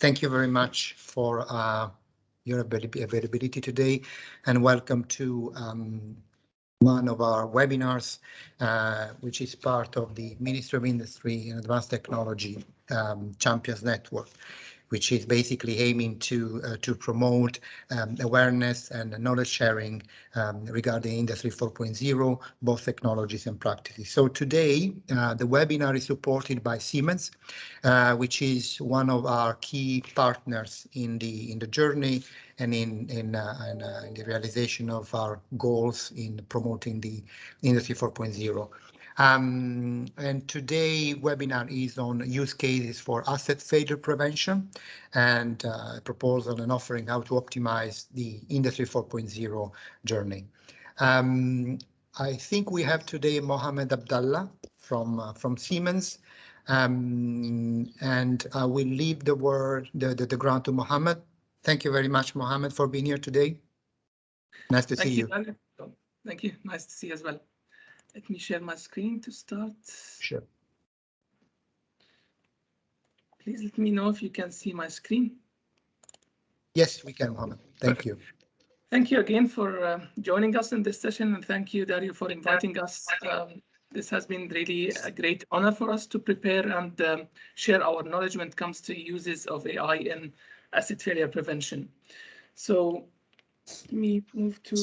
Thank you very much for your availability today, and welcome to one of our webinars, which is part of the Ministry of Industry and Advanced Technology Champions Network, which is basically aiming to promote awareness and knowledge sharing regarding Industry 4.0, both technologies and practices. So today, the webinar is supported by Siemens, which is one of our key partners in the journey and in the realization of our goals in promoting the Industry 4.0. And today webinar is on use cases for asset failure prevention and a proposal and offering how to optimize the Industry 4.0 journey. I think we have today Mohammed Abdallah from Siemens, and I will leave the ground to Mohammed. Thank you very much, Mohammed, for being here today. Nice to see you. Thank you. Nice to see you as well. Let me share my screen to start. Sure. Please let me know if you can see my screen. Yes, we can, Mohammed. Thank you. Thank you again for joining us in this session, and thank you, Dario, for inviting us. This has been really a great honor for us to prepare and share our knowledge when it comes to uses of AI in asset failure prevention. So let me move to,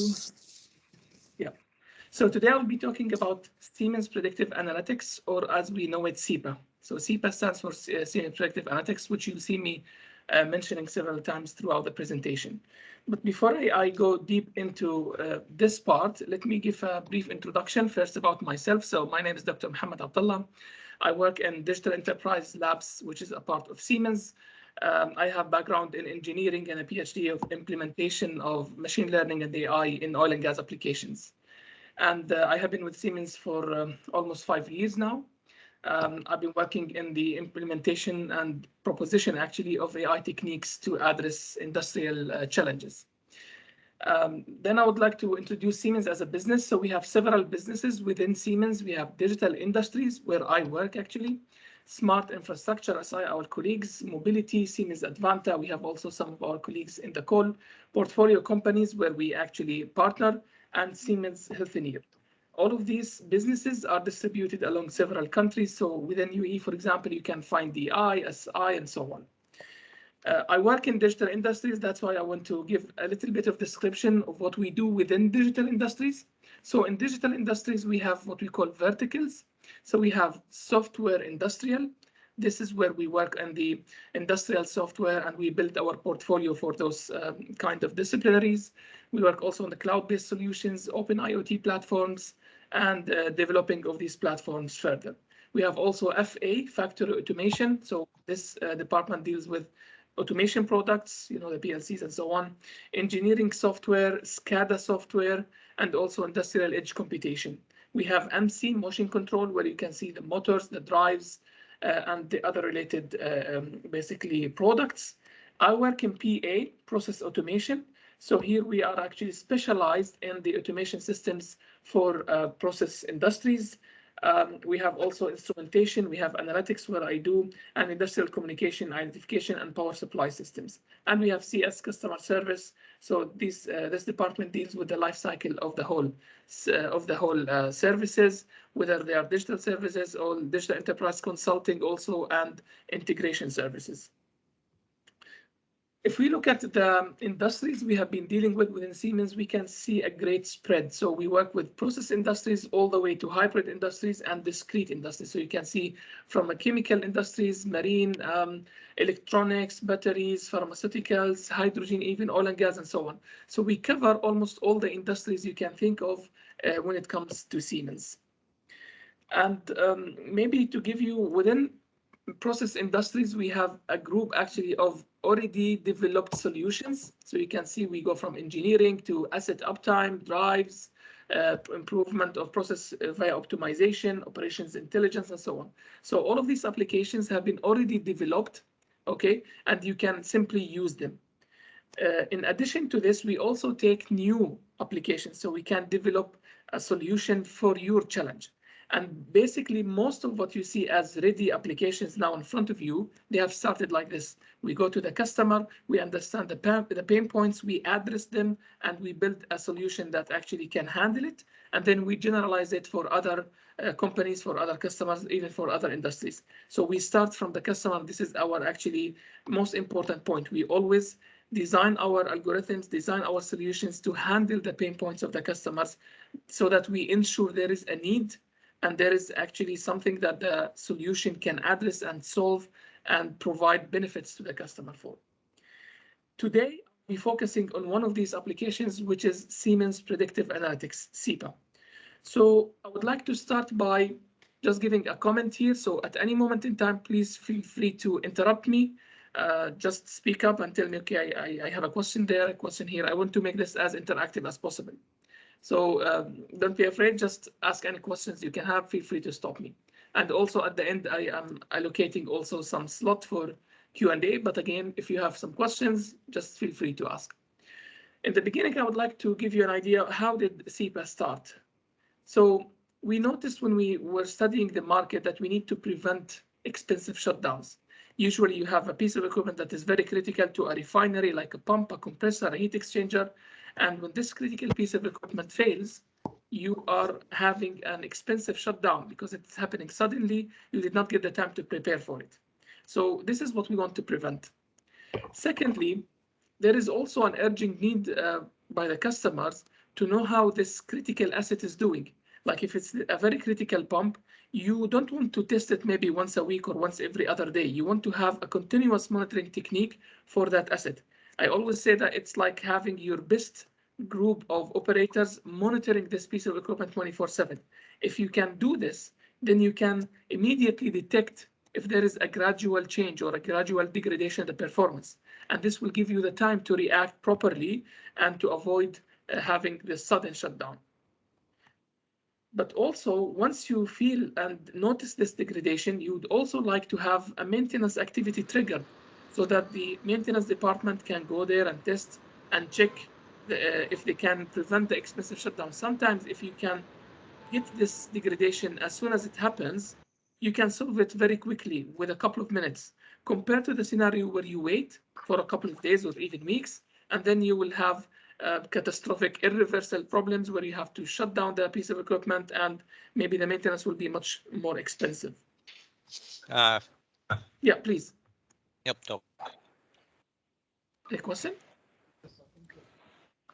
So today I'll be talking about Siemens Predictive Analytics, or as we know it, Cepa. So Cepa stands for Siemens Predictive Analytics, which you'll see me mentioning several times throughout the presentation. But before I go deep into this part, let me give a brief introduction first about myself. So my name is Dr. Mohammed Abdallah. I work in Digital Enterprise Labs, which is a part of Siemens. I have background in engineering and a PhD of implementation of machine learning and AI in oil and gas applications. And I have been with Siemens for almost 5 years now. I've been working in the implementation and proposition, actually, of AI techniques to address industrial challenges. Then I would like to introduce Siemens as a business. So we have several businesses within Siemens. We have Digital Industries, where I work, actually. Smart Infrastructure, SI, our colleagues. Mobility, Siemens Advanta. We have also some of our colleagues in the call. Portfolio companies, where we actually partner, and Siemens Healthineers. All of these businesses are distributed along several countries. So within UAE, for example, you can find DI, SI, and so on. I work in digital industries. That's why I want to give a little bit of description of what we do within digital industries. So in digital industries, we have what we call verticals. So we have software industrial. This is where we work on the industrial software, and we build our portfolio for those kind of disciplinaries. We work also on the cloud-based solutions, open IoT platforms, and developing of these platforms further. We have also FA, factory automation. So this department deals with automation products, the PLCs and so on, engineering software, SCADA software, and also industrial edge computation. We have MC, motion control, where you can see the motors, the drives, and the other related, basically, products. I work in PA, process automation. So here we are actually specialized in the automation systems for process industries. We have also instrumentation, we have analytics, where I do, and industrial communication, identification, and power supply systems. And we have CS, customer service. So this department deals with the life cycle of the whole services, whether they are digital services or digital enterprise consulting also, and integration services. If we look at the industries we have been dealing with within Siemens, we can see a great spread. So we work with process industries all the way to hybrid industries and discrete industries. So you can see from chemical industries, marine, electronics, batteries, pharmaceuticals, hydrogen, even oil and gas, and so on. So we cover almost all the industries you can think of when it comes to Siemens. And maybe to give you, within process industries, we have a group actually of already developed solutions. So you can see we go from engineering to asset uptime, drives, improvement of process via optimization, operations intelligence, and so on. So all of these applications have been already developed, okay, and you can simply use them. In addition to this, we also take new applications, so we can develop a solution for your challenge. And basically, most of what you see as ready applications now in front of you, they have started like this. We go to the customer, we understand the pain points, we address them, and we build a solution that actually can handle it. And then we generalize it for other companies, for other customers, even for other industries. So we start from the customer. This is our actually most important point. We always design our algorithms, design our solutions to handle the pain points of the customers so that we ensure there is a need and there is actually something that the solution can address and solve and provide benefits to the customer for. Today, we're focusing on one of these applications, which is Siemens Predictive Analytics, Cepa. So I would like to start by just giving a comment here. So at any moment in time, please feel free to interrupt me. Just speak up and tell me, okay, I have a question there, a question here. I want to make this as interactive as possible. So don't be afraid, just ask any questions you can have, feel free to stop me. And also at the end, I am allocating also some slot for Q&A, but again, if you have some questions, just feel free to ask. In the beginning, I would like to give you an idea of how did Cepa start. So we noticed when we were studying the market that we need to prevent expensive shutdowns. Usually you have a piece of equipment that is very critical to a refinery, like a pump, a compressor, a heat exchanger. And when this critical piece of equipment fails, you are having an expensive shutdown because it's happening suddenly. You did not get the time to prepare for it. So this is what we want to prevent. Secondly, there is also an urgent need by the customers to know how this critical asset is doing. Like if it's a very critical pump, you don't want to test it maybe once a week or once every other day. You want to have a continuous monitoring technique for that asset. I always say that it's like having your best group of operators monitoring this piece of equipment 24/7. If you can do this, then you can immediately detect if there is a gradual change or a gradual degradation in the performance. And this will give you the time to react properly and to avoid having this sudden shutdown. But also, once you feel and notice this degradation, you would also like to have a maintenance activity triggered so that the maintenance department can go there and test and check if they can prevent the expensive shutdown. Sometimes if you can get this degradation as soon as it happens, you can solve it very quickly with a couple of minutes, compared to the scenario where you wait for a couple of days or even weeks, and then you will have catastrophic irreversible problems where you have to shut down the piece of equipment and maybe the maintenance will be much more expensive. Yeah, please. Yep. No. A question?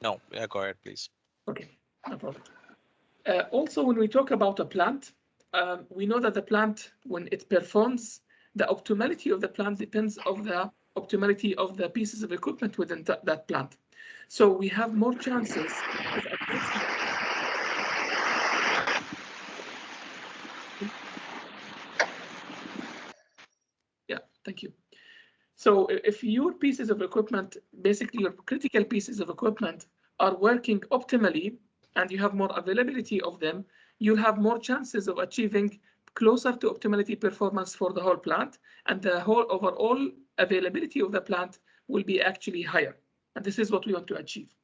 No. Yeah, go ahead, please. Okay, no problem. Also, when we talk about a plant, we know that the plant, when it performs, the optimality of the plant depends on the optimality of the pieces of equipment within that plant. So we have more chances of achieving. Yeah, thank you. So if your pieces of equipment, basically your critical pieces of equipment, are working optimally and you have more availability of them, you'll have more chances of achieving closer to optimality performance for the whole plant, and the whole overall availability of the plant will be actually higher. And this is what we want to achieve.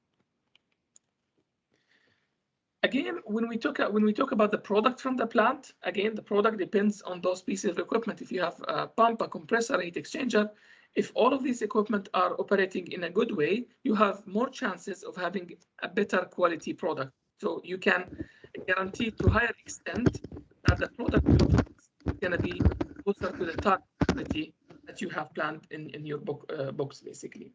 Again, when we talk about the product from the plant, again, the product depends on those pieces of equipment. If you have a pump, a compressor, a heat exchanger, if all of these equipment are operating in a good way, you have more chances of having a better quality product. So you can guarantee to a higher extent that the product is going to be closer to the target quality that you have planned in your box, basically.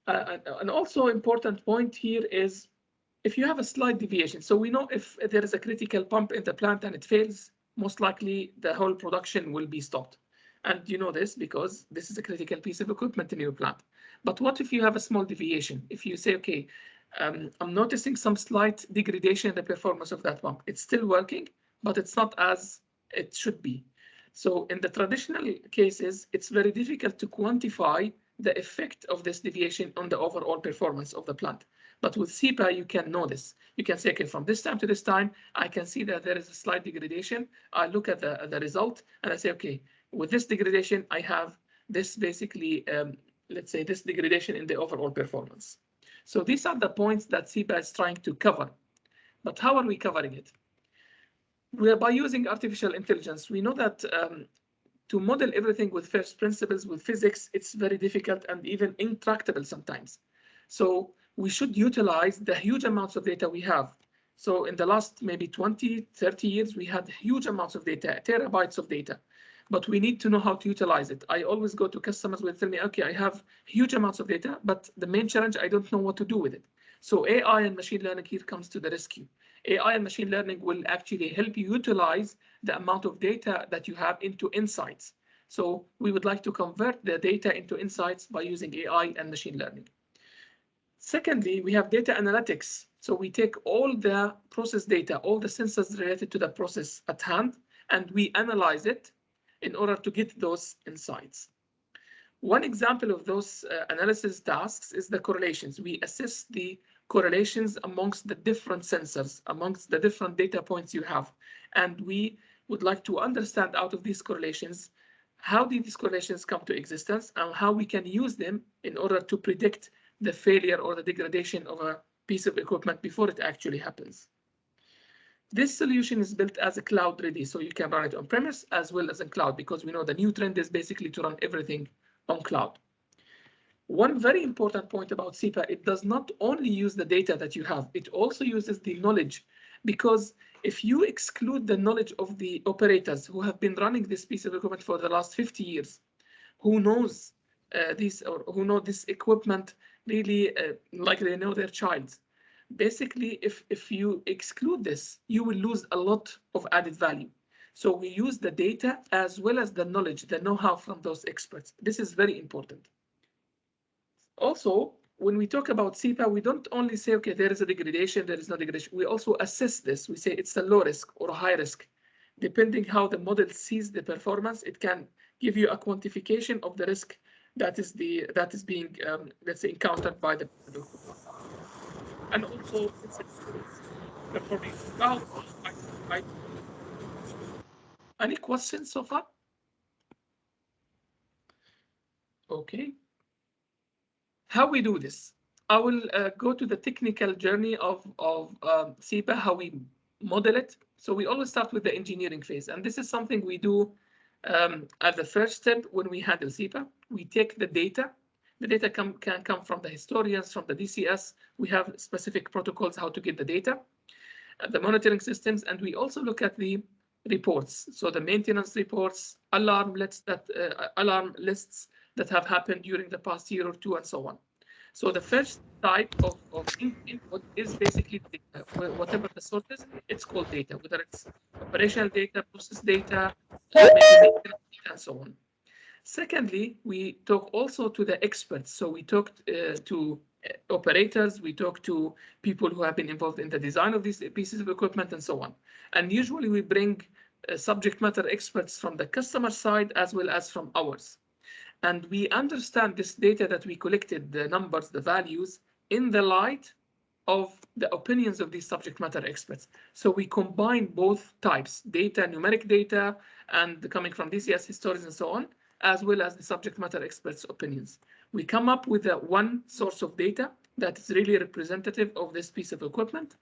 An also important point here is if you have a slight deviation. So we know if there is a critical pump in the plant and it fails, most likely the whole production will be stopped. And you know this because this is a critical piece of equipment in your plant. But what if you have a small deviation? If you say, okay, I'm noticing some slight degradation in the performance of that pump. It's still working, but it's not as it should be. So in the traditional cases, it's very difficult to quantify the effect of this deviation on the overall performance of the plant. But with Cepa, you can know this. You can say, okay, from this time to this time, I can see that there is a slight degradation. I look at the result and I say, okay, with this degradation, I have this basically, let's say this degradation in the overall performance. So these are the points that Cepa is trying to cover. But how are we covering it? by using artificial intelligence, we know that to model everything with first principles with physics, it's very difficult and even intractable sometimes. So we should utilize the huge amounts of data we have. So in the last maybe 20, 30 years, we had huge amounts of data, terabytes of data, but we need to know how to utilize it. I always go to customers who tell me, okay, I have huge amounts of data, but the main challenge, I don't know what to do with it. So AI and machine learning here comes to the rescue. AI and machine learning will actually help you utilize the amount of data that you have into insights. So we would like to convert the data into insights by using AI and machine learning. Secondly, we have data analytics. So we take all the process data, all the sensors related to the process at hand, and we analyze it in order to get those insights. One example of those analysis tasks is the correlations. We assess the correlations amongst the different sensors, amongst the different data points you have. And we would like to understand out of these correlations, how did these correlations come to existence and how we can use them in order to predict the failure or the degradation of a piece of equipment before it actually happens. This solution is built as a cloud ready, so you can run it on premise as well as in cloud, because we know the new trend is basically to run everything on cloud. One very important point about Cepa, it does not only use the data that you have, it also uses the knowledge, because if you exclude the knowledge of the operators who have been running this piece of equipment for the last 50 years, who knows this or who know this equipment really like they know their child. Basically, if you exclude this, you will lose a lot of added value. So we use the data as well as the knowledge, the know-how from those experts. This is very important. Also, when we talk about Cepa, we don't only say, okay, there is a degradation, there is no degradation. We also assess this. We say it's a low risk or a high risk. Depending how the model sees the performance, it can give you a quantification of the risk that is being let's say encountered by the product. And also it's performing well. Any questions so far? Okay. How we do this? I will go to the technical journey of Cepa, how we model it. So we always start with the engineering phase, and this is something we do at the first step when we handle Cepa. We take the data. The data can come from the historians, from the DCS. We have specific protocols how to get the data, the monitoring systems, and we also look at the reports. So the maintenance reports, alarm lists that have happened during the past year or two, and so on. So the first type of input is basically data. Whatever the source is, it's called data, whether it's operational data, process data, and so on. Secondly, we talk also to the experts. So we talk to operators, we talk to people who have been involved in the design of these pieces of equipment and so on. And usually we bring subject matter experts from the customer side as well as from ours. And we understand this data that we collected, the numbers, the values, in the light of the opinions of these subject matter experts. So we combine both types, data, numeric data, and coming from DCS historians and so on, as well as the subject matter experts' opinions. We come up with one source of data that is really representative of this piece of equipment.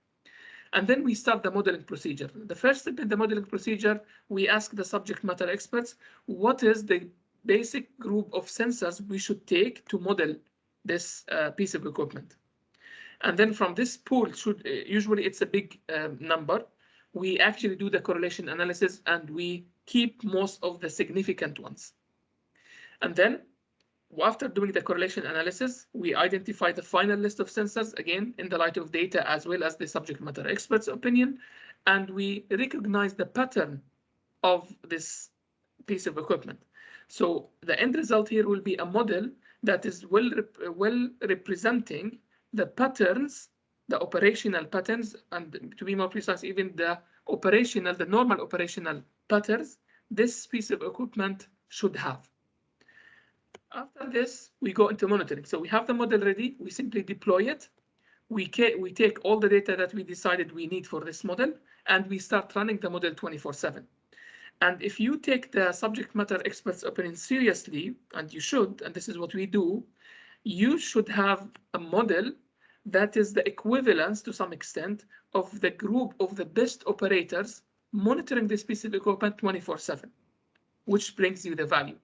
And then we start the modeling procedure. The first step in the modeling procedure, we ask the subject matter experts, what is the basic group of sensors we should take to model this piece of equipment? And then from this pool, usually it's a big number, we actually do the correlation analysis and we keep most of the significant ones. And then after doing the correlation analysis, we identify the final list of sensors, again, in the light of data as well as the subject matter expert's opinion, and we recognize the pattern of this piece of equipment. So the end result here will be a model that is well representing the patterns, the operational patterns, and to be more precise, even the normal operational patterns this piece of equipment should have. After this, we go into monitoring. So we have the model ready, we simply deploy it. We take all the data that we decided we need for this model, and we start running the model 24/7. And if you take the subject matter experts' opinion seriously, and you should, and this is what we do, you should have a model that is the equivalence to some extent of the group of the best operators monitoring this piece of equipment 24/7, which brings you the value.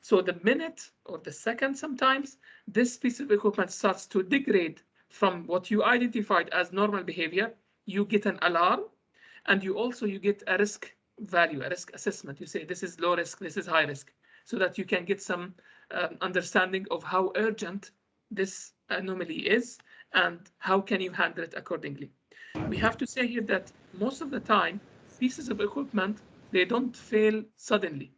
So the minute or the second sometimes this piece of equipment starts to degrade from what you identified as normal behavior, you get an alarm, and you get a risk value, a risk assessment. You say this is low risk, this is high risk, so that you can get some understanding of how urgent this anomaly is and how can you handle it accordingly. We have to say here that most of the time, pieces of equipment, they don't fail suddenly.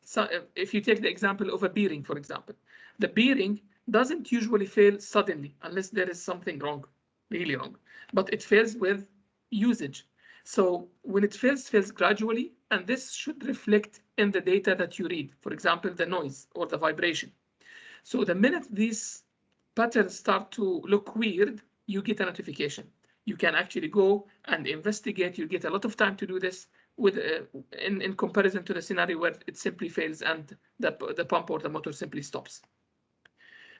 So if you take the example of a bearing, for example, the bearing doesn't usually fail suddenly unless there is something wrong, really wrong, but it fails with usage. So when it fails gradually, and this should reflect in the data that you read, for example, the noise or the vibration. So the minute these patterns start to look weird, you get a notification. You can actually go and investigate. You get a lot of time to do this with in comparison to the scenario where it simply fails and the pump or the motor simply stops.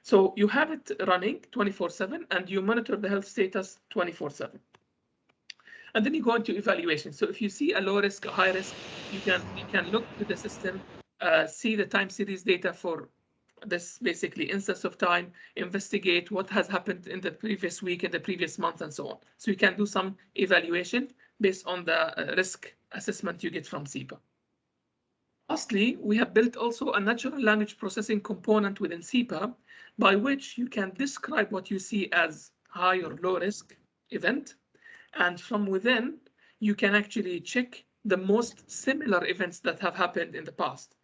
So you have it running 24/7 and you monitor the health status 24/7. And then you go into evaluation. So if you see a low risk, a high risk, you can look to the system, see the time series data for this basically instance of time, investigate what has happened in the previous week, in the previous month, and so on. So you can do some evaluation based on the risk assessment you get from Cepa. Lastly, we have built also a natural language processing component within Cepa by which you can describe what you see as high or low risk event. And from within, you can actually check the most similar events that have happened in the past.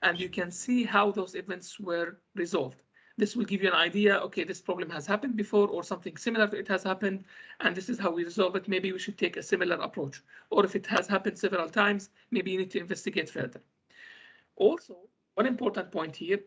And you can see how those events were resolved. This will give you an idea, okay, this problem has happened before or something similar to it has happened, and this is how we resolve it. Maybe we should take a similar approach. Or if it has happened several times, maybe you need to investigate further. Also, one important point here,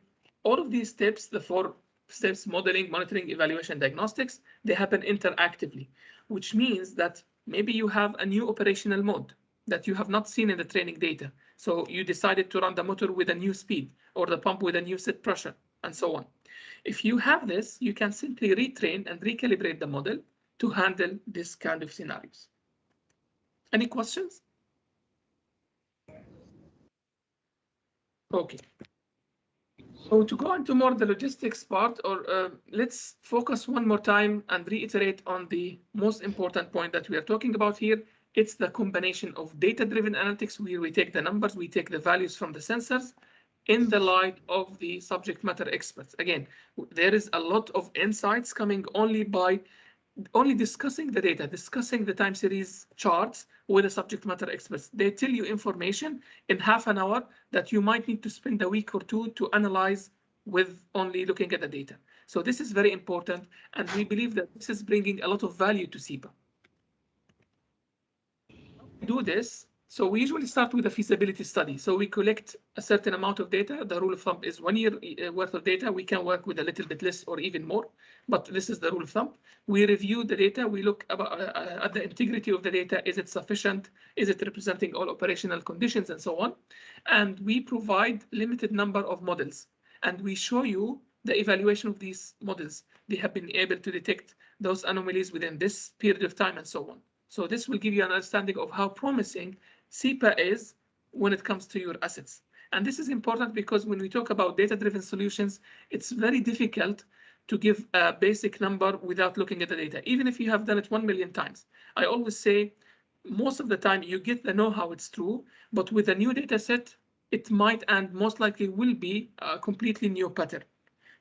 all of these steps, the 4 steps, modeling, monitoring, evaluation, diagnostics, they happen interactively, which means that maybe you have a new operational mode that you have not seen in the training data. So you decided to run the motor with a new speed or the pump with a new set pressure and so on. If you have this, you can simply retrain and recalibrate the model to handle this kind of scenarios. Any questions? Okay. So to go into more the logistics part, or let's focus one more time and reiterate on the most important point that we are talking about here. It's the combination of data-driven analytics, where we take the numbers, we take the values from the sensors in the light of the subject matter experts. Again, there is a lot of insights coming only by discussing the data, discussing the time series charts with the subject matter experts. They tell you information in half an hour that you might need to spend a week or two to analyze with only looking at the data. So this is very important, and we believe that this is bringing a lot of value to Cepa. Do this. So we usually start with a feasibility study. So we collect a certain amount of data. The rule of thumb is 1 year worth of data. We can work with a little bit less or even more, but this is the rule of thumb. We review the data. We look at the integrity of the data. Is it sufficient? Is it representing all operational conditions and so on? And we provide limited number of models. And we show you the evaluation of these models. They have been able to detect those anomalies within this period of time and so on. So this will give you an understanding of how promising Cepa is when it comes to your assets. And this is important because when we talk about data-driven solutions, it's very difficult to give a basic number without looking at the data, even if you have done it 1 million times. I always say, most of the time you get the know-how, it's true, but with a new data set, it might and most likely will be a completely new pattern.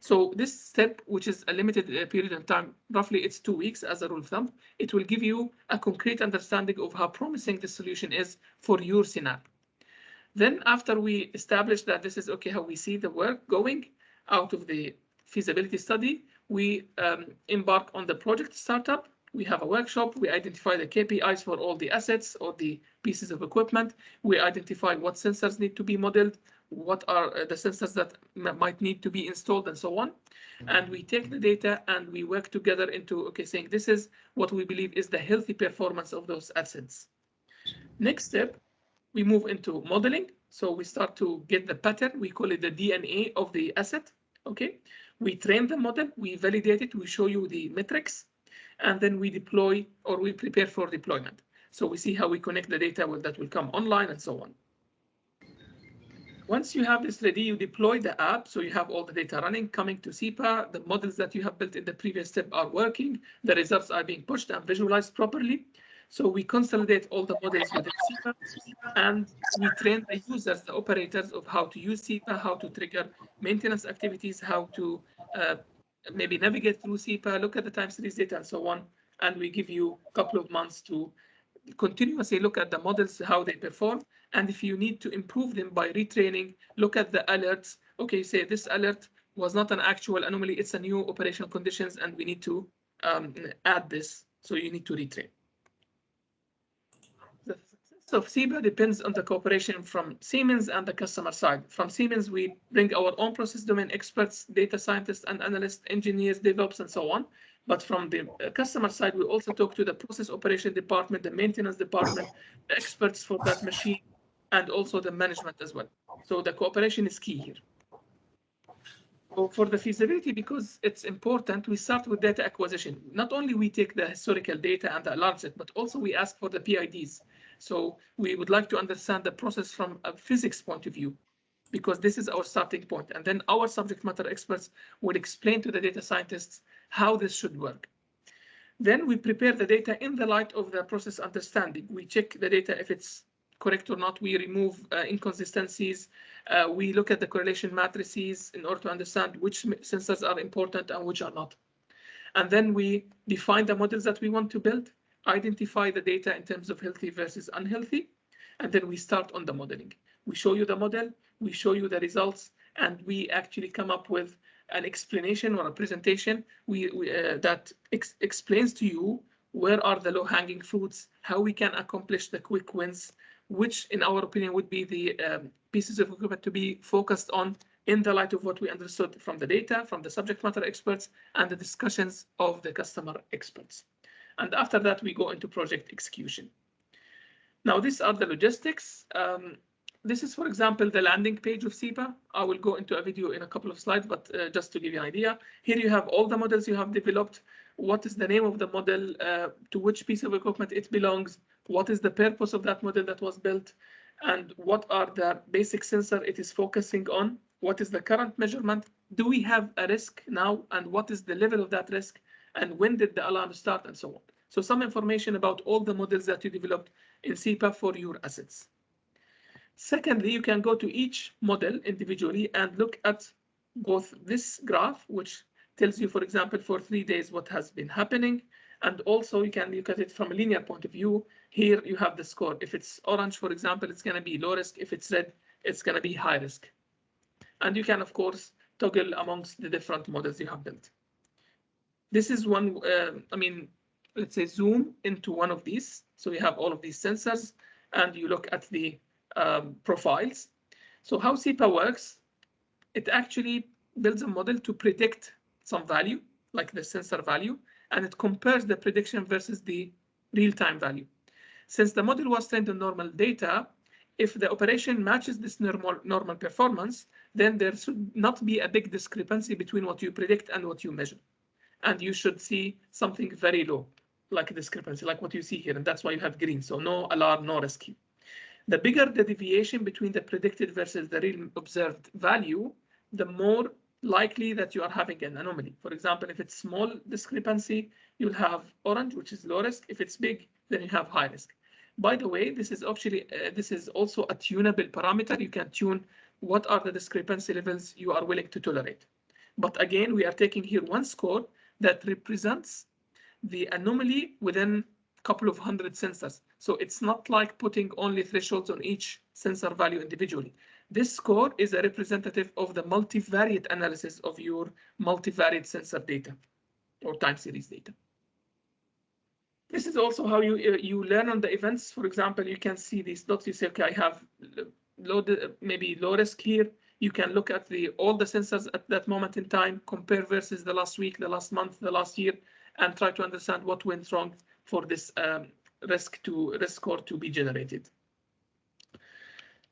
So this step, which is a limited period of time, roughly it's 2 weeks as a rule of thumb, it will give you a concrete understanding of how promising the solution is for your scenario. Then after we establish that this is okay, how we see the work going out of the feasibility study, we embark on the project startup. We have a workshop. We identify the KPIs for all the assets or the pieces of equipment. We identify what sensors need to be modeled, what are the sensors that might need to be installed and so on. And we take the data and we work together into, okay, saying this is what we believe is the healthy performance of those assets. Next step, we move into modeling. So we start to get the pattern. We call it the DNA of the asset. Okay, we train the model, we validate it, we show you the metrics, and then we deploy or we prepare for deployment. So we see how we connect the data that will come online and so on. Once you have this ready, you deploy the app. So you have all the data running, coming to Cepa. The models that you have built in the previous step are working. The results are being pushed and visualized properly. So we consolidate all the models within Cepa, and we train the users, the operators, of how to use Cepa, how to trigger maintenance activities, how to maybe navigate through Cepa, look at the time series data, and so on. And we give you a couple of months to continuously look at the models, how they perform. And if you need to improve them by retraining, look at the alerts. Okay, say this alert was not an actual anomaly, it's a new operational conditions, and we need to add this. So you need to retrain. The success of Cepa depends on the cooperation from Siemens and the customer side. From Siemens, we bring our own process domain experts, data scientists and analysts, engineers, DevOps, and so on. But from the customer side, we also talk to the process operation department, the maintenance department, the experts for that machine, and also the management as well. So the cooperation is key here. So for the feasibility, because it's important, we start with data acquisition. Not only we take the historical data and the alarm set, but also we ask for the PIDs. So we would like to understand the process from a physics point of view, because this is our starting point. And then our subject matter experts will explain to the data scientists how this should work. Then we prepare the data in the light of the process understanding. We check the data if it's correct or not. We remove inconsistencies. We look at the correlation matrices in order to understand which sensors are important and which are not. And then we define the models that we want to build, identify the data in terms of healthy versus unhealthy, and then we start on the modeling. We show you the model, we show you the results, and we actually come up with an explanation or a presentation that explains to you where are the low-hanging fruits, how we can accomplish the quick wins, which in our opinion would be the pieces of equipment to be focused on in the light of what we understood from the data, from the subject matter experts, and the discussions of the customer experts. And after that, we go into project execution. Now, these are the logistics. This is, for example, the landing page of Cepa. I will go into a video in a couple of slides, but just to give you an idea, here you have all the models you have developed. What is the name of the model, to which piece of equipment it belongs, what is the purpose of that model that was built, and what are the basic sensor it is focusing on, what is the current measurement, do we have a risk now, and what is the level of that risk, and when did the alarm start, and so on. So some information about all the models that you developed in Cepa for your assets. Secondly, you can go to each model individually and look at both this graph, which tells you, for example, for 3 days what has been happening, and also you can look at it from a linear point of view. Here you have the score. If it's orange, for example, it's going to be low risk. If it's red, it's going to be high risk. And you can, of course, toggle amongst the different models you have built. This is one, let's say zoom into one of these. So you have all of these sensors and you look at the profiles. So how Cepa works, it actually builds a model to predict some value, like the sensor value, and it compares the prediction versus the real-time value. Since the model was trained on normal data, if the operation matches this normal performance, then there should not be a big discrepancy between what you predict and what you measure. And you should see something very low, like a discrepancy, like what you see here, and that's why you have green, so no alarm, no rescue. The bigger the deviation between the predicted versus the real observed value, the more likely that you are having an anomaly. For example, if it's small discrepancy, you'll have orange, which is low risk. If it's big, then you have high risk. By the way, this is actually this is also a tunable parameter. You can tune what are the discrepancy levels you are willing to tolerate. But again, we are taking here one score that represents the anomaly within a couple of hundred sensors. So it's not like putting only thresholds on each sensor value individually. This score is a representative of the multivariate analysis of your multivariate sensor data or time series data. This is also how you learn on the events. For example, you can see these dots. You say, okay, I have maybe low risk here. You can look at all the sensors at that moment in time, compare versus the last week, the last month, the last year, and try to understand what went wrong for this risk score to be generated.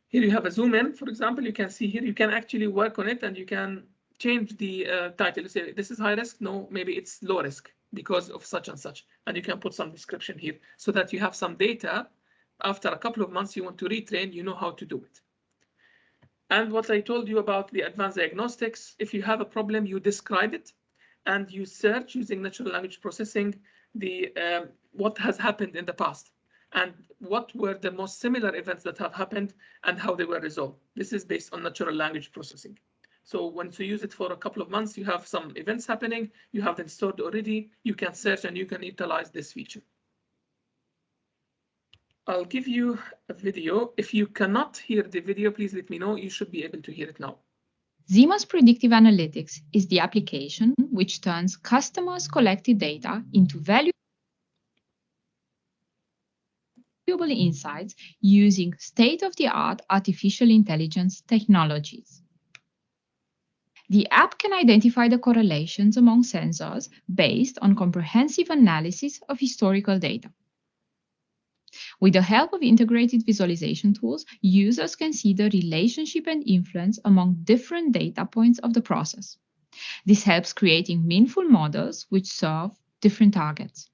Here you have a zoom in, for example, you can see here, you can actually work on it and you can change the title. You say, this is high risk. No, maybe it's low risk. because of such and such. And you can put some description here so that you have some data. After a couple of months, you want to retrain, you know how to do it. And what I told you about the advanced diagnostics, if you have a problem, you describe it and you search using natural language processing the what has happened in the past and what were the most similar events that have happened and how they were resolved. This is based on natural language processing. So once you use it for a couple of months, you have some events happening, you have them stored already, you can search and you can utilize this feature. I'll give you a video. If you cannot hear the video, please let me know. You should be able to hear it now. Siemens Predictive Analytics is the application which turns customers' collected data into valuable insights using state-of-the-art artificial intelligence technologies. The app can identify the correlations among sensors based on comprehensive analysis of historical data. With the help of integrated visualization tools, users can see the relationship and influence among different data points of the process. This helps creating meaningful models which serve different targets.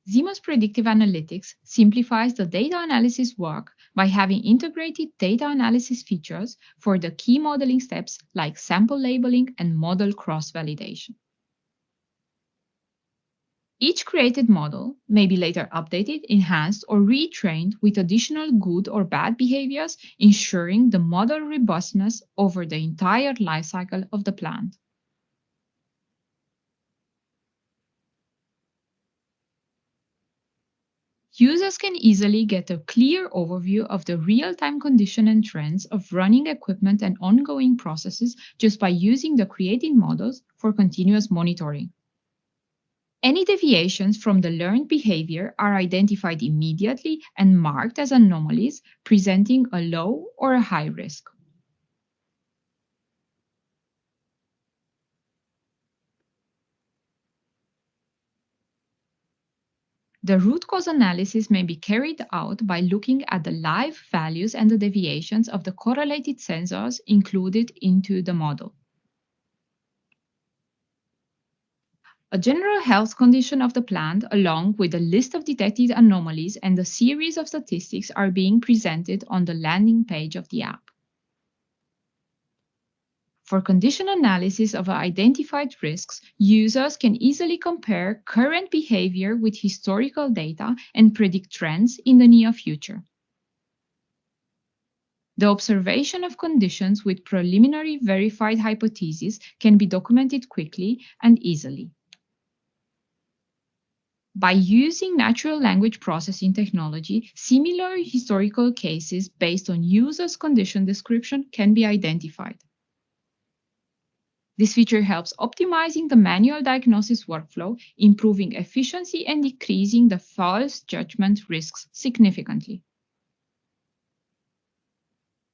Siemens Predictive Analytics simplifies the data analysis work by having integrated data analysis features for the key modeling steps like sample labeling and model cross-validation. Each created model may be later updated, enhanced, or retrained with additional good or bad behaviors, ensuring the model robustness over the entire lifecycle of the plant. Users can easily get a clear overview of the real-time condition and trends of running equipment and ongoing processes just by using the created models for continuous monitoring. Any deviations from the learned behavior are identified immediately and marked as anomalies, presenting a low or a high risk. The root cause analysis may be carried out by looking at the live values and the deviations of the correlated sensors included into the model. A general health condition of the plant, along with a list of detected anomalies and a series of statistics, are being presented on the landing page of the app. For condition analysis of identified risks, users can easily compare current behavior with historical data and predict trends in the near future. The observation of conditions with preliminary verified hypotheses can be documented quickly and easily. By using natural language processing technology, similar historical cases based on users' condition description can be identified. This feature helps optimizing the manual diagnosis workflow, improving efficiency and decreasing the false judgment risks significantly.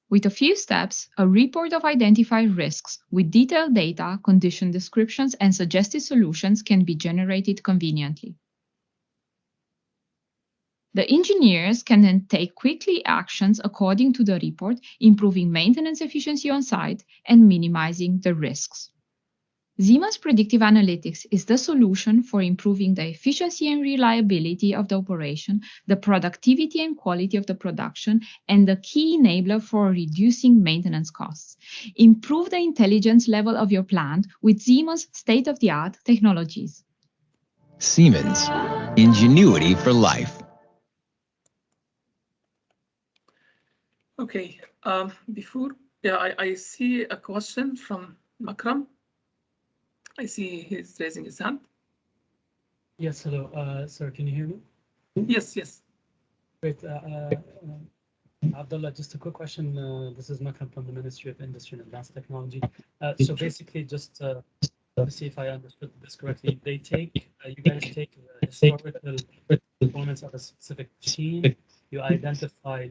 With a few steps, a report of identified risks with detailed data, condition descriptions, and suggested solutions can be generated conveniently. The engineers can then take quickly actions according to the report, improving maintenance efficiency on site and minimizing the risks. Siemens Predictive Analytics is the solution for improving the efficiency and reliability of the operation, the productivity and quality of the production, and the key enabler for reducing maintenance costs. Improve the intelligence level of your plant with Siemens state-of-the-art technologies. Siemens, ingenuity for life. Okay, I see a question from Makram. I see he's raising his hand. Yes, hello, sir, can you hear me? Yes, yes. Great. Abdullah, just a quick question. This is Makram from the Ministry of Industry and Advanced Technology. So basically, just to see if I understood this correctly, they take, you guys take the historical performance of a specific machine, you identify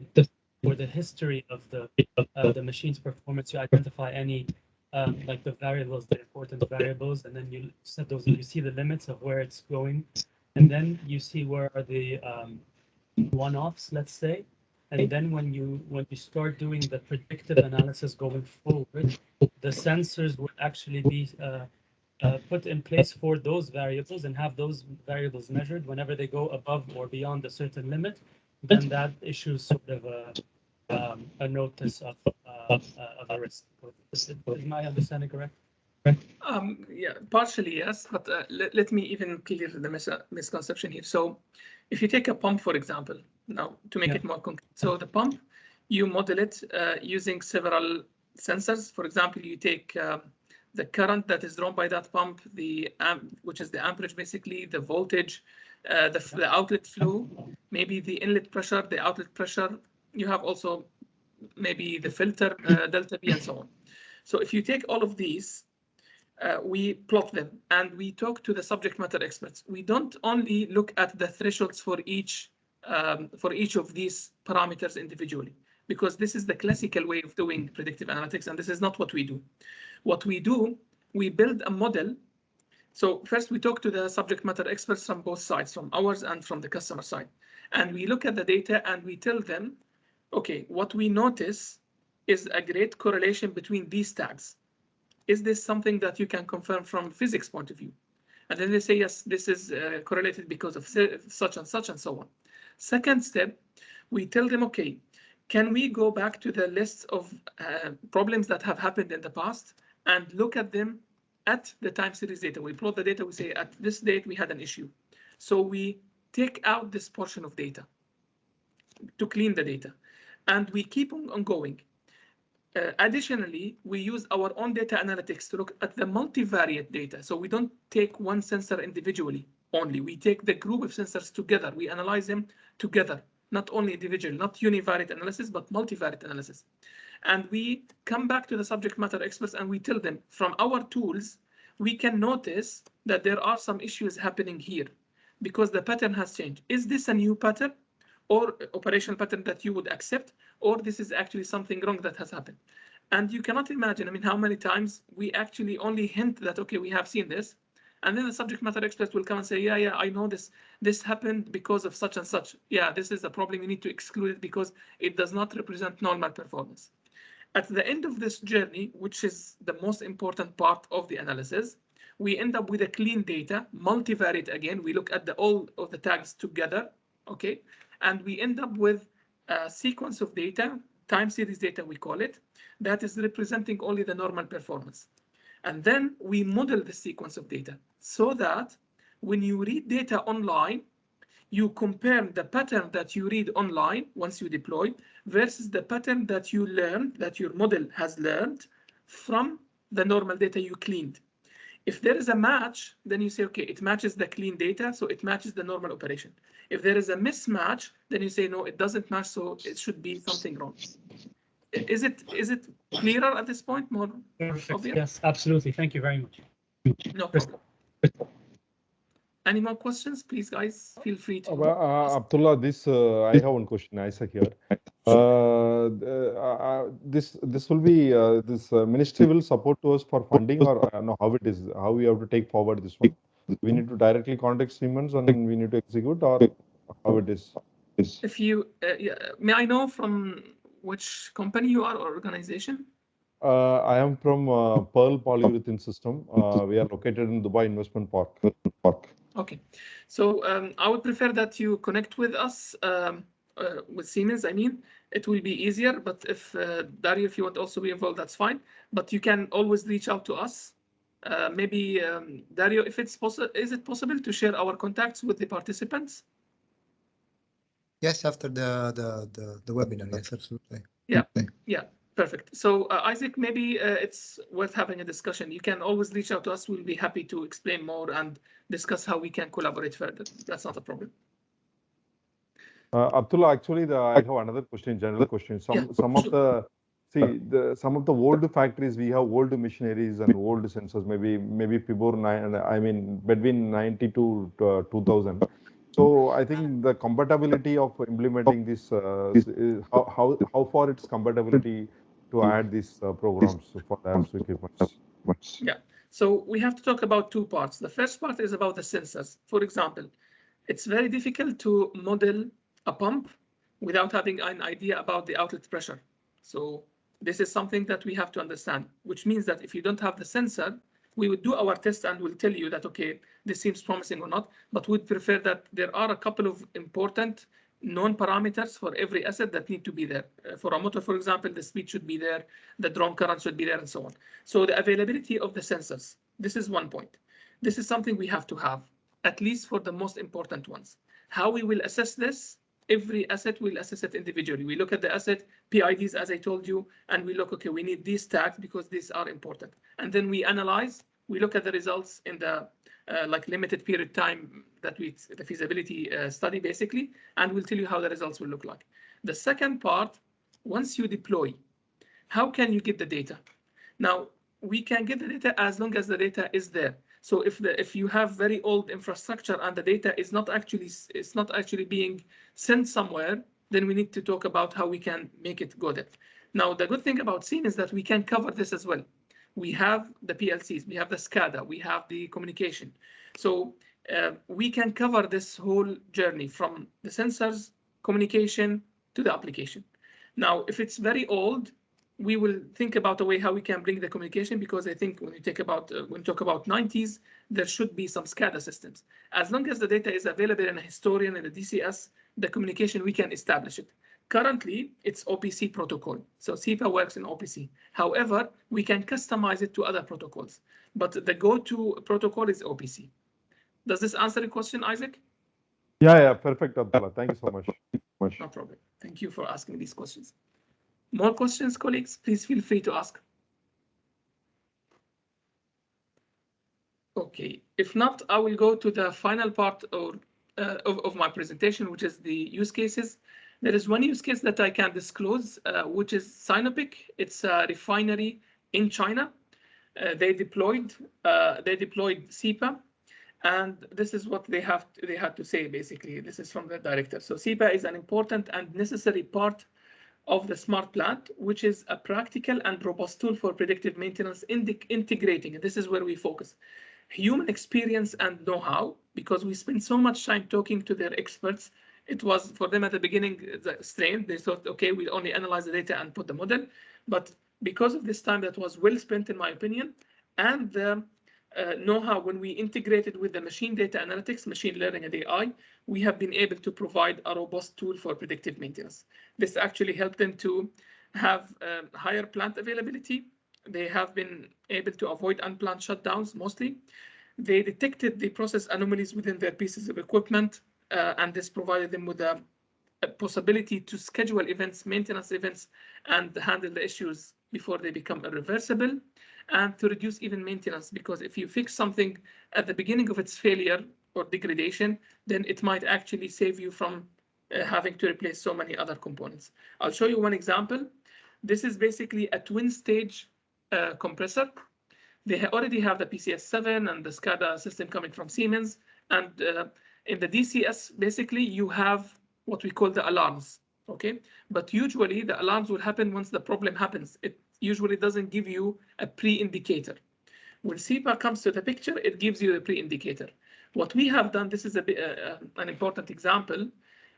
for the history of the machine's performance, you identify any like the variables, the important variables, and then you set those, you see the limits of where it's going, and then you see where are the one-offs, let's say, And then when you start doing the predictive analysis going forward, the sensors would actually be put in place for those variables and have those variables measured whenever they go above or beyond a certain limit. Then that issues sort of a notice of a risk. Is my understanding correct? Yeah, partially yes, but let me even clear the misconception here. So if you take a pump, for example, now to make it more concrete. So the pump, you model it using several sensors. For example, you take the current that is drawn by that pump, which is the amperage, basically, the voltage, the outlet flow, maybe the inlet pressure, the outlet pressure. You have also maybe the filter, delta V, and so on. So if you take all of these, we plot them and we talk to the subject matter experts. We don't only look at the thresholds for each of these parameters individually, because this is the classical way of doing predictive analytics, and this is not what we do. What we do, we build a model. So first we talk to the subject matter experts from both sides, from ours and from the customer side. And we look at the data and we tell them, okay, what we notice is a great correlation between these tags. Is this something that you can confirm from physics point of view? And then they say, yes, this is correlated because of such and such and so on. Second step, we tell them, okay, can we go back to the list of problems that have happened in the past and look at them at the time series data? We plot the data, we say at this date we had an issue. So we take out this portion of data to clean the data, and we keep on going. Additionally, we use our own data analytics to look at the multivariate data. So we don't take one sensor individually only. We take the group of sensors together. We analyze them together, not only individually, not univariate analysis, but multivariate analysis. And we come back to the subject matter experts and we tell them, from our tools, we can notice that there are some issues happening here because the pattern has changed. Is this a new pattern or operational pattern that you would accept, or this is actually something wrong that has happened? And you cannot imagine, I mean, how many times we actually only hint that, okay, we have seen this, and then the subject matter expert will come and say, yeah, I know this happened because of such and such. Yeah, this is a problem, you need to exclude it because it does not represent normal performance. At the end of this journey, which is the most important part of the analysis, we end up with a clean data, multivariate again. We look at all of the tags together, okay? And we end up with a sequence of data, time series data we call it, that is representing only the normal performance. And then we model the sequence of data so that when you read data online, you compare the pattern that you read online once you deploy versus the pattern that you learned, that your model has learned from the normal data you cleaned. If there is a match, then you say, okay, it matches the clean data, so it matches the normal operation. If there is a mismatch, then you say, no, it doesn't match, so it should be something wrong. Is it clearer at this point? More obvious? Yes, absolutely. Thank you very much. No problem. Any more questions? Please, guys, feel free to. Abdullah, I have one question, Isaac here. This will be this ministry will support to us for funding, or no, how it is, how we have to take forward this one? We need to directly contact Siemens and we need to execute, or how it is? If you may I know from which company you are or organization? I am from Pearl Polyurethane System. We are located in Dubai Investment Park. Okay, so I would prefer that you connect with us, with Siemens. I mean, it will be easier. But if Dario, if you want also be involved, that's fine. But you can always reach out to us. Maybe Dario, if it's possible, is it possible to share our contacts with the participants? Yes, after the webinar. Yes, absolutely. Yeah. Perfect. So Isaac, maybe it's worth having a discussion. You can always reach out to us. We'll be happy to explain more and discuss how we can collaborate further. That's not a problem. Abdullah, actually, I have another question, general question. Some of the old factories, we have old machineries and old sensors, maybe between 90 to 2000. So I think the compatibility of implementing this, how far its compatibility to add these programs for the apps equipment. Yeah, so we have to talk about two parts. The first part is about the sensors. For example, it's very difficult to model a pump without having an idea about the outlet pressure. So this is something that we have to understand, which means that if you don't have the sensor, we would do our test and we'll tell you that, okay, this seems promising or not, but we'd prefer that there are a couple of important known parameters for every asset that need to be there. For a motor, for example, the speed should be there, the drawn current should be there, and so on. So the availability of the sensors, this is one point. This is something we have to have, at least for the most important ones. How we will assess this? Every asset will assess it individually. We look at the asset PIDs, as I told you, and we look, okay, we need these tags because these are important. And then we analyze, we look at the results in the like limited period time that the feasibility study basically, and we'll tell you how the results will look like. The second part, once you deploy, how can you get the data? Now, we can get the data as long as the data is there. So if you have very old infrastructure and the data is not actually being sent somewhere, then we need to talk about how we can make it go there. Now, the good thing about Siemens is that we can cover this as well. We have the PLCs, we have the SCADA, we have the communication. So we can cover this whole journey from the sensors, communication to the application. Now, if it's very old, we will think about a way how we can bring the communication, because I think when you talk about 90s, there should be some SCADA systems. As long as the data is available in a historian and a DCS, the communication, we can establish it. Currently, it's OPC protocol. So Cepa works in OPC. However, we can customize it to other protocols, but the go-to protocol is OPC. Does this answer the question, Isaac? Yeah, perfect, Abdullah. Thank you so much. No problem. Thank you for asking these questions. More questions, colleagues? Please feel free to ask. Okay, if not, I will go to the final part of my presentation, which is the use cases. There is one use case that I can disclose, which is Sinopec. It's a refinery in China. They deployed Cepa, and this is what they had to say. Basically, this is from the director. So Cepa is an important and necessary part of the smart plant, which is a practical and robust tool for predictive maintenance, integrating, and this is where we focus, human experience and know-how, because we spend so much time talking to their experts. It was for them at the beginning strange. They thought, okay, we'll only analyze the data and put the model, but because of this time that was well spent, in my opinion, and the know-how when we integrated with the machine data analytics, machine learning and AI, we have been able to provide a robust tool for predictive maintenance. This actually helped them to have higher plant availability. They have been able to avoid unplanned shutdowns mostly. They detected the process anomalies within their pieces of equipment, and this provided them with a possibility to schedule events, maintenance events, and handle the issues before they become irreversible, and to reduce even maintenance, because if you fix something at the beginning of its failure or degradation, then it might actually save you from having to replace so many other components. I'll show you one example. This is basically a twin stage compressor. They already have the PCS7 and the SCADA system coming from Siemens. And in the DCS, basically, you have what we call the alarms. Okay, but usually the alarms will happen once the problem happens. It usually doesn't give you a pre-indicator. When Cepa comes to the picture, it gives you a pre-indicator. What we have done, this is an important example.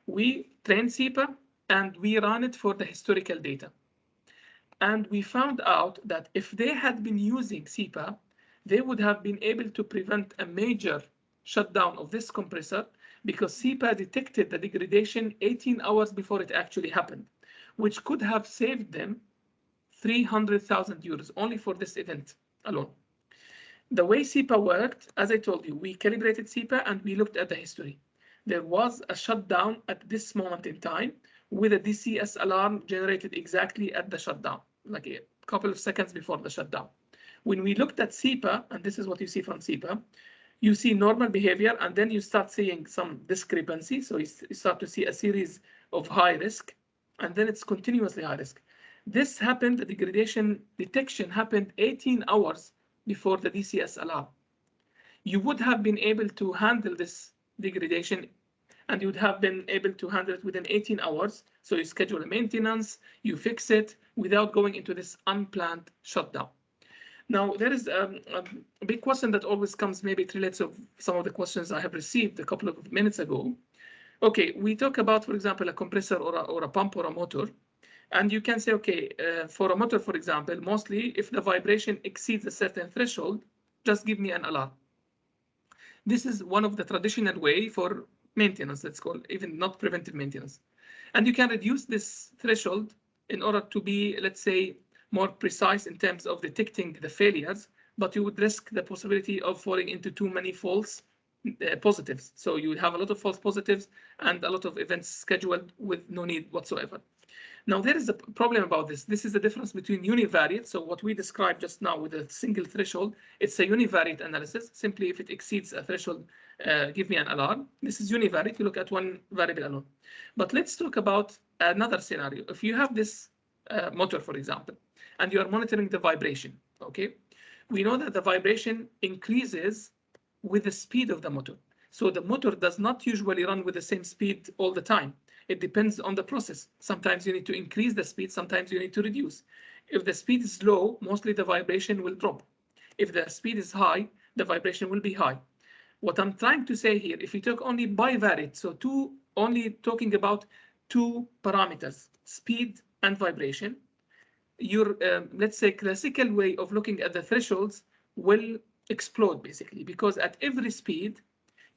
We trained Cepa and we ran it for the historical data. And we found out that if they had been using Cepa, they would have been able to prevent a major shutdown of this compressor, because Cepa detected the degradation 18 hours before it actually happened, which could have saved them 300,000 euros only for this event alone. The way Cepa worked, as I told you, we calibrated Cepa and we looked at the history. There was a shutdown at this moment in time with a DCS alarm generated exactly at the shutdown, like a couple of seconds before the shutdown. When we looked at Cepa, and this is what you see from Cepa, you see normal behavior, and then you start seeing some discrepancy. So you start to see a series of high risk, and then it's continuously high risk. This happened, the degradation detection happened 18 hours before the DCS alarm. You would have been able to handle this degradation, and you would have been able to handle it within 18 hours. So you schedule a maintenance, you fix it without going into this unplanned shutdown. Now, there is a big question that always comes, maybe it relates to some of the questions I have received a couple of minutes ago. Okay, we talk about, for example, a compressor or a pump or a motor. And you can say, okay, for a motor, for example, mostly if the vibration exceeds a certain threshold, just give me an alarm. This is one of the traditional way for maintenance, let's call it, even not preventive maintenance. And you can reduce this threshold in order to be, let's say, more precise in terms of detecting the failures, but you would risk the possibility of falling into too many false positives. So you would have a lot of false positives and a lot of events scheduled with no need whatsoever. Now, there is a problem about this. This is the difference between univariate. So what we described just now with a single threshold, it's a univariate analysis. Simply, if it exceeds a threshold, give me an alarm. This is univariate. You look at one variable alone. But let's talk about another scenario. If you have this motor, for example, and you are monitoring the vibration, okay? We know that the vibration increases with the speed of the motor. So the motor does not usually run with the same speed all the time. It depends on the process. Sometimes you need to increase the speed, sometimes you need to reduce. If the speed is low, mostly the vibration will drop. If the speed is high, the vibration will be high. What I'm trying to say here, if you talk only bivariate, so only talking about two parameters, speed and vibration, your, let's say, classical way of looking at the thresholds will explode basically, because at every speed,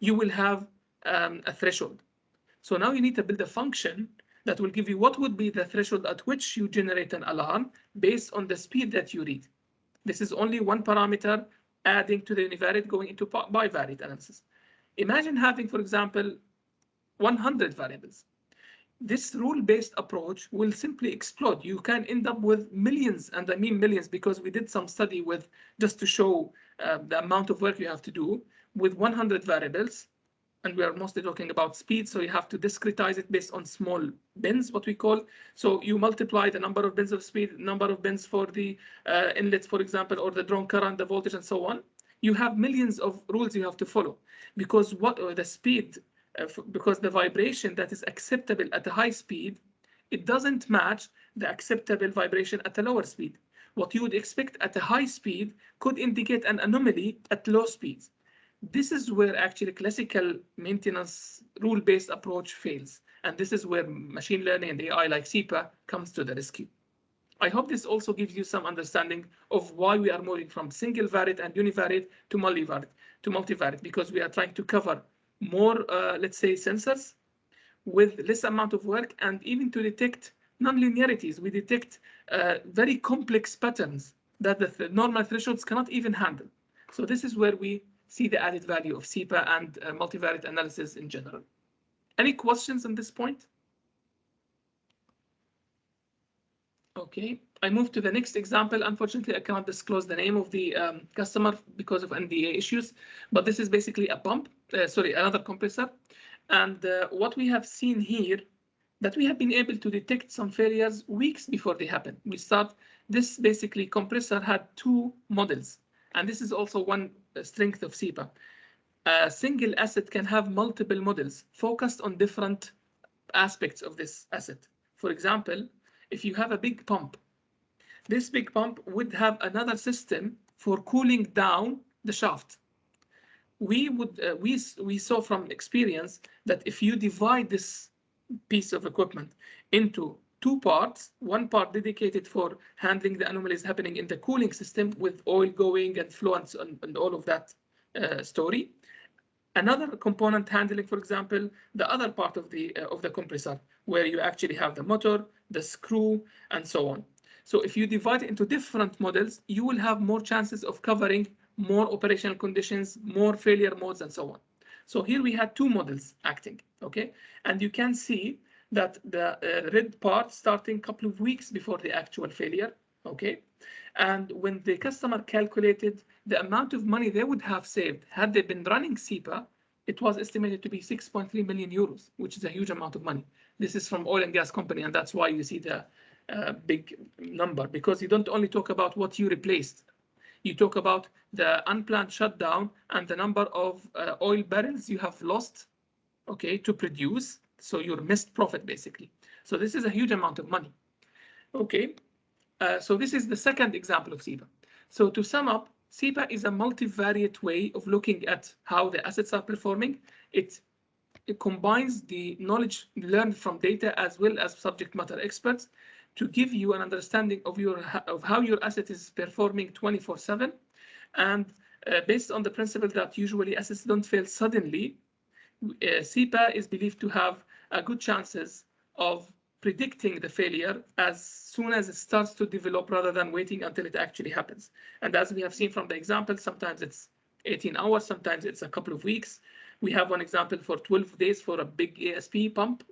you will have a threshold. So now you need to build a function that will give you what would be the threshold at which you generate an alarm based on the speed that you read. This is only one parameter adding to the univariate going into bivariate analysis. Imagine having, for example, 100 variables. This rule-based approach will simply explode. You can end up with millions, and I mean millions because we did some study with just to show the amount of work you have to do with 100 variables. And we are mostly talking about speed, so you have to discretize it based on small bins, what we call. So you multiply the number of bins of speed, number of bins for the inlets, for example, or the drawn current, the voltage, and so on. You have millions of rules you have to follow because the speed, because the vibration that is acceptable at a high speed, it doesn't match the acceptable vibration at a lower speed. What you would expect at a high speed could indicate an anomaly at low speeds. This is where actually classical maintenance rule-based approach fails. And this is where machine learning and AI like Cepa comes to the rescue. I hope this also gives you some understanding of why we are moving from single variate and univariate to multivariate, because we are trying to cover more, let's say, sensors with less amount of work, and even to detect nonlinearities. We detect very complex patterns that the normal thresholds cannot even handle. So this is where we see the added value of Cepa and multivariate analysis in general. Any questions on this point? Okay, I move to the next example. Unfortunately, I cannot disclose the name of the customer because of NDA issues, but this is basically a pump, another compressor. And what we have seen here, that we have been able to detect some failures weeks before they happen. This basically compressor had two models, and this is also one strength of Cepa. A single asset can have multiple models focused on different aspects of this asset. For example, if you have a big pump, this big pump would have another system for cooling down the shaft. We saw from experience that if you divide this piece of equipment into two parts, one part dedicated for handling the anomalies happening in the cooling system with oil going and flow and all of that story. Another component handling, for example, the other part of the compressor, where you actually have the motor, the screw, and so on. So if you divide it into different models, you will have more chances of covering more operational conditions, more failure modes, and so on. So here we had two models acting, okay? And you can see that the red part starting a couple of weeks before the actual failure, okay? And when the customer calculated the amount of money they would have saved had they been running Cepa, it was estimated to be 6.3 million euros, which is a huge amount of money. This is from oil and gas company, and that's why you see the big number, because you don't only talk about what you replaced. You talk about the unplanned shutdown and the number of oil barrels you have lost, okay, to produce. So your missed profit, basically. So this is a huge amount of money. Okay, so this is the second example of Cepa. So to sum up, Cepa is a multivariate way of looking at how the assets are performing. It it combines the knowledge learned from data as well as subject matter experts to give you an understanding of how your asset is performing 24/7. And based on the principle that usually assets don't fail suddenly, Cepa is believed to have a good chances of predicting the failure as soon as it starts to develop rather than waiting until it actually happens. And as we have seen from the example, sometimes it's 18 hours, sometimes it's a couple of weeks. We have one example for 12 days for a big ASP pump,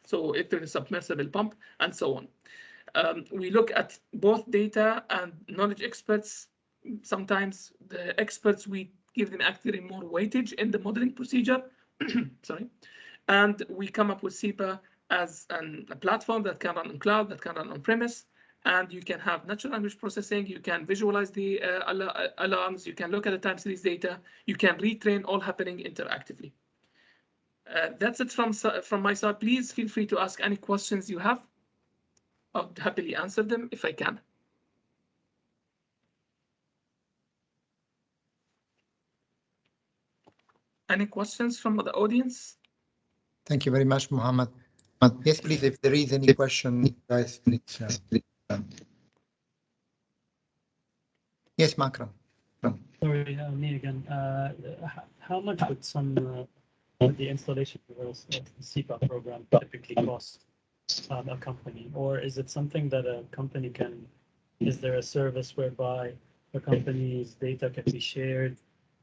so electric submersible pump, and so on. We look at both data and knowledge experts. Sometimes the experts, we give them actually more weightage in the modeling procedure. Sorry. And we come up with Cepa as a platform that can run on cloud, that can run on premise, and you can have natural language processing, you can visualize the alarms, you can look at the time series data, you can retrain, all happening interactively. That's it from my side. Please feel free to ask any questions you have. I'll happily answer them if I can. Any questions from the audience? Thank you very much, Mohammed. Yes, please, if there is any question, guys, please. Yes, Makram. Sorry, me again. How much would the installation of the Cepa program typically cost a company? Or is it something that a company can, is there a service whereby the company's data can be shared,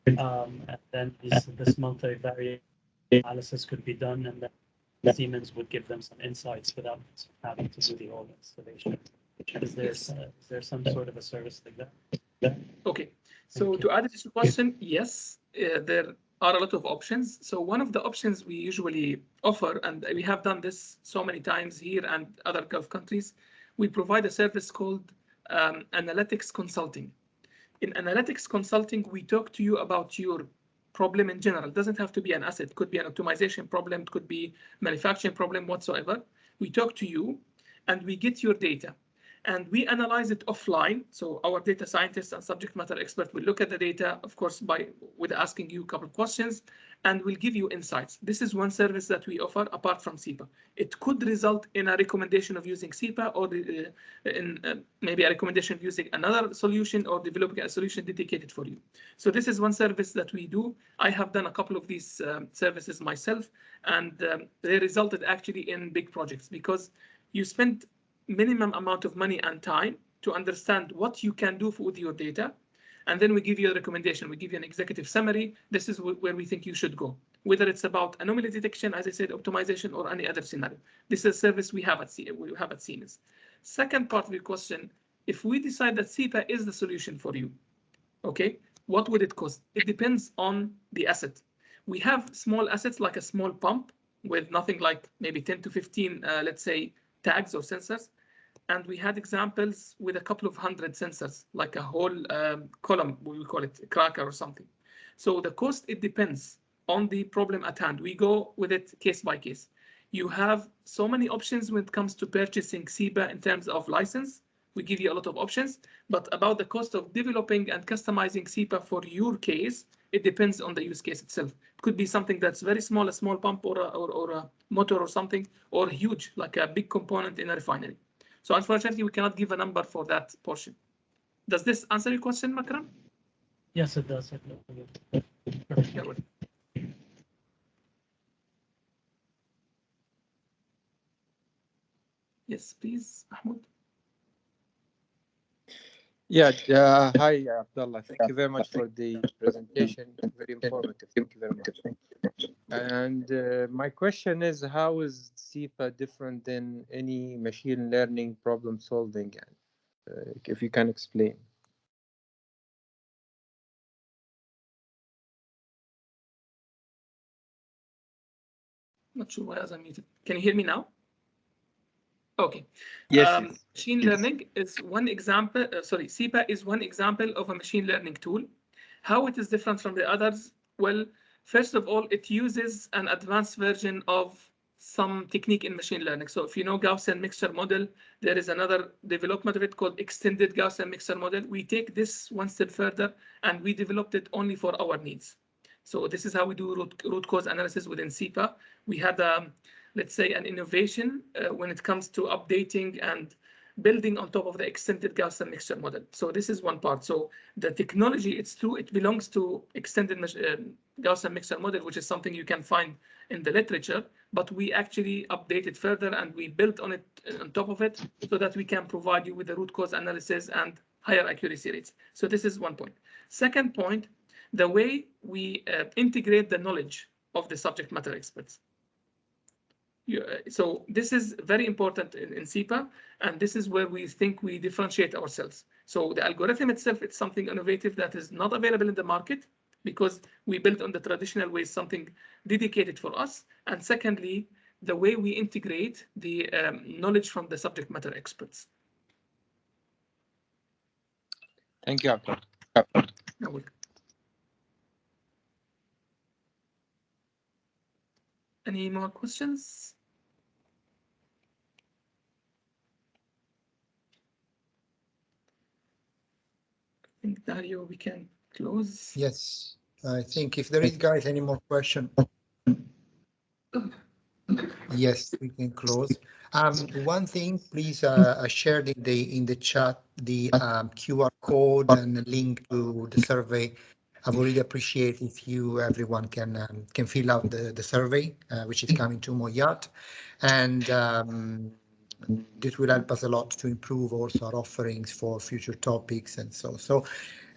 and then this multivariate analysis could be done, and then Siemens would give them some insights without having to do the whole installation? Is there some sort of a service like that? Okay, so to add to the question, yes, there are a lot of options. So one of the options we usually offer, and we have done this so many times here and other Gulf countries, we provide a service called analytics consulting. In analytics consulting, we talk to you about your problem in general. It doesn't have to be an asset. It could be an optimization problem. It could be manufacturing problem, whatsoever. We talk to you and we get your data and we analyze it offline. So our data scientists and subject matter experts will look at the data, of course, with asking you a couple of questions, and we'll give you insights. This is one service that we offer apart from Cepa. It could result in a recommendation of using Cepa, or maybe a recommendation of using another solution, or developing a solution dedicated for you. So this is one service that we do. I have done a couple of these services myself, and they resulted actually in big projects, because you spend minimum amount of money and time to understand what you can do with your data. And then we give you a recommendation. We give you an executive summary. This is where we think you should go, whether it's about anomaly detection, as I said, optimization, or any other scenario. This is a service we have at Siemens. Second part of your question, if we decide that Cepa is the solution for you, okay, what would it cost? It depends on the asset. We have small assets like a small pump with nothing like maybe 10 to 15, let's say, tags or sensors. And we had examples with a couple of hundred sensors, like a whole column, we call it a cracker or something. So the cost, it depends on the problem at hand. We go with it case by case. You have so many options when it comes to purchasing Cepa in terms of license. We give you a lot of options, but about the cost of developing and customizing Cepa for your case, it depends on the use case itself. It could be something that's very small, a small pump or a motor or something, or huge, like a big component in a refinery. So unfortunately, we cannot give a number for that portion. Does this answer your question, Makram? Yes, it does. Yes, please, Mahmoud. Yeah, hi, Abdullah. Thank you very much for the presentation. Very informative. Thank you very much. And my question is, how is Cepa different than any machine learning problem solving? If you can explain. Not sure why I was unmuted. Can you hear me now? Okay. Yes. Machine learning is one example. Cepa is one example of a machine learning tool. How it is different from the others? Well, first of all, it uses an advanced version of some technique in machine learning. So if you know Gaussian mixture model, there is another development of it called extended Gaussian mixture model. We take this one step further and we developed it only for our needs. So this is how we do root cause analysis within Cepa. We had, let's say, an innovation when it comes to updating and building on top of the extended Gaussian mixture model. So this is one part. So the technology, it's true, it belongs to extended Gaussian mixture model, which is something you can find in the literature, but we actually update it further and we built on it, on top of it, so that we can provide you with the root cause analysis and higher accuracy rates. So this is one point. Second point, the way we integrate the knowledge of the subject matter experts. So this is very important in Cepa, and this is where we think we differentiate ourselves. So the algorithm itself, it's something innovative that is not available in the market because we built on the traditional way, something dedicated for us. And secondly, the way we integrate the knowledge from the subject matter experts. Thank you, Abdullah. You're welcome. Any more questions? I think, Dario, we can close. Yes, I think if there is, guys, any more question. Yes, we can close. One thing, please share in the chat the QR code and the link to the survey. I would really appreciate if everyone can fill out the survey, which is coming to MoIAT, and this will help us a lot to improve also our offerings for future topics and so.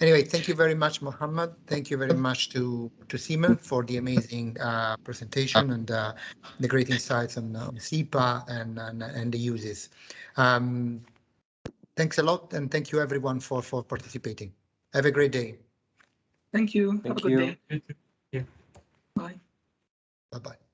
Anyway, thank you very much, Mohammed. Thank you very much to Siemens for the amazing presentation and the great insights on Cepa and the uses. Thanks a lot, and thank you everyone for participating. Have a great day. Thank you. Have a good day. Yeah. Bye. Bye-bye.